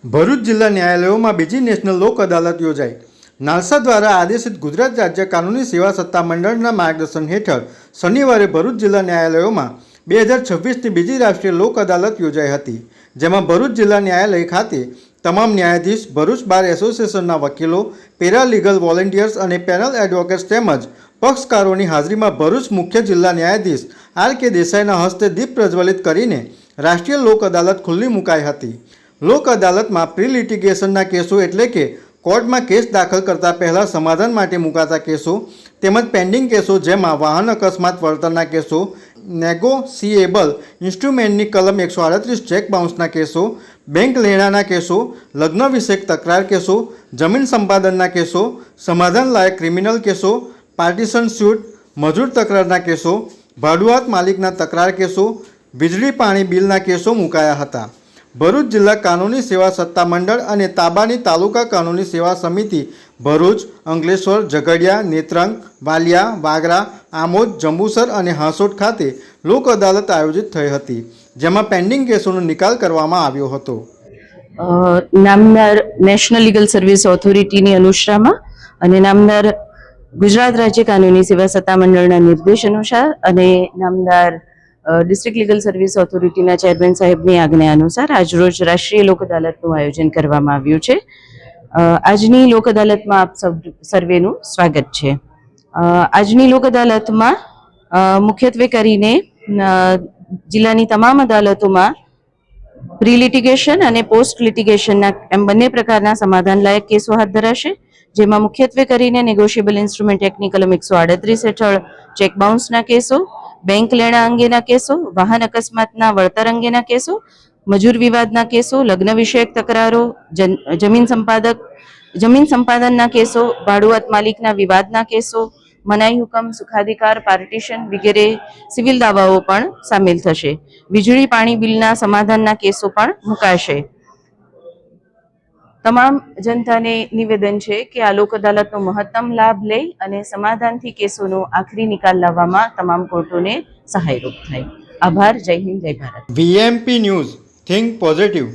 ભરૂચ જિલ્લા ન્યાયાલયોમાં બીજી નેશનલ લોક અદાલત યોજાઈ. નાલસા દ્વારા આદેશિત ગુજરાત રાજ્ય કાનૂની સેવા સત્તામંડળના માર્ગદર્શન હેઠળ શનિવારે ભરૂચ જિલ્લા ન્યાયાલયોમાં 2026ની બીજી રાષ્ટ્રીય લોક અદાલત યોજાઈ હતી, જેમાં ભરૂચ જિલ્લા ન્યાયાલય ખાતે તમામ ન્યાયાધીશ, ભરૂચ બાર એસોસિએશનના વકીલો, પેરાલીગલ વોલેન્ટિયર્સ અને પેનલ એડવોકેટ્સ તેમજ પક્ષકારોની હાજરીમાં ભરૂચ મુખ્ય જિલ્લા ન્યાયાધીશ R.K. દેસાઈના હસ્તે દીપ પ્રજ્વલિત કરીને રાષ્ટ્રીય લોક અદાલત ખુલ્લી મુકાઈ હતી. લોક અદાલતમાં પ્રી લિટિગેશનના કેસો એટલે કે કોર્ટમાં કેસ દાખલ કરતા પહેલાં સમાધાન માટે મુકાતા કેસો તેમજ પેન્ડિંગ કેસો, જેમાં વાહન અકસ્માત વળતરના કેસો, નેગોશિએબલ ઇન્સ્ટ્રુમેન્ટની કલમ 138 ચેક બાઉન્સના કેસો, બેંક લેણાના કેસો, લગ્ન વિષયક તકરાર કેસો, જમીન સંપાદનના કેસો, સમાધાન લાયક ક્રિમિનલ કેસો, પાર્ટીશન સ્યુટ, મજૂર તકરારના કેસો, ભાડુઆત માલિકના તકરાર કેસો, વીજળી પાણી બિલના કેસો મુકાયા હતા. ભરૂચ જિલ્લા કાનૂની સેવા સત્તામંડળ અને તાબાની તાલુકા કાનૂની સેવા સમિતિ ભરૂચ, અંકલેશ્વર, ઝઘડિયા, નેત્રંગ, વાલિયા, વાગરા, આમોદ, જંબુસર અને હાંસોટ ખાતે લોક અદાલત આયોજિત થઈ હતી, જેમાં પેન્ડિંગ કેસોનો નિકાલ કરવામાં આવ્યો હતો. નામદાર નેશનલ લીગલ સર્વિસ ઓથોરિટીની અનુશ્રામાં અને નામદાર ગુજરાત રાજ્ય કાનૂની સેવા સત્તામંડળના નિર્દેશ અનુસાર અને નામદાર ડિસ્ટ્રિક્ટ લીગલ સર્વિસ ઓથોરિટીના ચેરમેન સાહેબની આજ્ઞા અનુસાર આજરોજ રાષ્ટ્રીય લોક અદાલતનું આયોજન કરવામાં આવ્યું છે. આજની લોક અદાલતમાં આપ સર્વેનું સ્વાગત છે. આજની લોક અદાલતમાં મુખ્યત્વે કરીને જિલ્લાની તમામ અદાલતોમાં પ્રી લિટિગેશન અને પોસ્ટ લિટિગેશનના એમ બંને પ્રકારના સમાધાન લાયક કેસો હાથ ધરાશે, જેમાં મુખ્યત્વે કરીને નેગોશિયેબલ ઇન્સ્ટ્રુમેન્ટ એક્ટની કલમ 138 હેઠળ ચેક બાઉન્સના કેસો, બેંક લેણા અંગેના કેસો, વાહન અકસ્માતના વળતર અંગેના કેસો, મજૂર વિવાદના કેસો, લગ્ન વિષયક તકરારો, જમીન સંપાદનના કેસો, ભાડુઆત માલિકના વિવાદના કેસો, મનાઈ હુકમ, સુખાધિકાર, પાર્ટીશન વગેરે સિવિલ દાવાઓ પણ સામેલ થશે. વીજળી પાણી બિલના સમાધાનના કેસો પણ મુકાશે. તમામ જનતાને નિવેદન છે કે આ લોક અદાલતનો મહત્તમ લાભ લઈ અને સમાધાનથી કેસોનો આખરી નિકાલ લાવવામાં તમામ કોર્ટોને સહાયરૂપ થાય. આભાર. જય હિન્દ, જય Bharat. VMP news, think positive.